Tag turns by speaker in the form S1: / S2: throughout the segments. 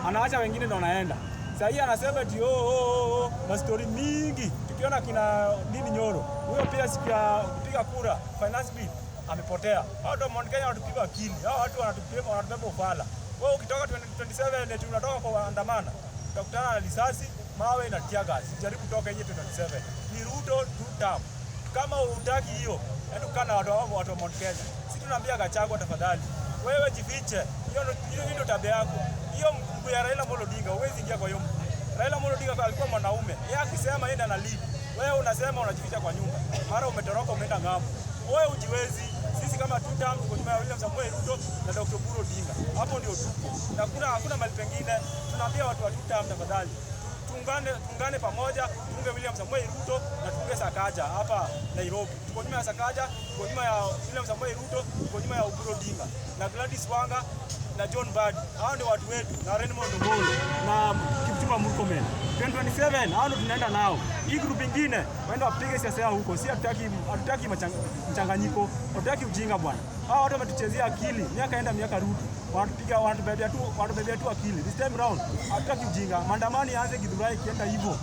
S1: anaacha wengine ndo wanaenda. Sasa hii anasema eti mastori mingi. Tukiona kina nini Nyoro. Huyo pia siku ya kupiga kura finance bill amepotea. Hao ndio Mount Kenya wanatupiga akili. Hao watu wanatubeba ufala. Wewe ukitoka 2027 eti unatoka kwa andamana, utakutana na risasi, mawe na tear gas. Jaribu kutoka nje 2027. Ni Ruto tutam. Kama utaki hiyo, yaani ukana watu wa Mount Kenya. Sisi tunaambia Gachagua tafadhali. Wewe jifiche. Hiyo ndio tabia yako. Hiyo mguu ya Raila Amolo Odinga huwezi ingia kwa hiyo mguu. Raila Amolo Odinga alikuwa mwanaume. Yeye akisema yeye ana lead. Wewe unasema unajificha kwa nyumba. Mara umetoroka umeenda ng'ambo. Wewe ujiwezi. Sisi kama tutam tuko nyuma ya William Samoei Ruto na Dr. Oburu Odinga. Hapo ndio tuko. Na hakuna mahali pengine. Tunaambia watu wa tutam tafadhali. Tuungane pamoja, tuunge William Samoei Ruto na tuunge Sakaja hapa Nairobi. Tuko nyuma ya Sakaja, tuko nyuma ya William Samoei Ruto, tuko nyuma ya Oburu Odinga na Gladys Wanga na John Badi. Hao ndio watu wetu na Raymond Omolo na Kipchumba Murkomen. 2027 hao ndio tunaenda nao. Hii group nyingine waenda wapige siasa yao huko. Si hatutaki mchanganyiko. Hatutaki ujinga bwana. Hao watu wametuchezea akili. Miaka enda miaka rudi. Wanatubebea tu akili. This time round hatutaki ujinga. Maandamano yaanze Githurai kienda hivyo.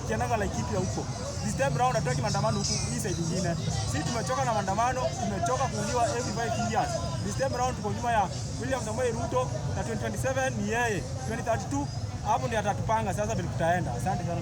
S1: Kienda Laikipia huko. This time round hatutaki maandamano huko hii side nyingine. Sisi tumechoka na maandamano, tumechoka kuuliwa every 5 years. This time round tuko nyuma ya William Samoei Ruto na 2027 ni yeye. 2032 hapo ndiye atatupanga sasa vile tutaenda. Asante sana.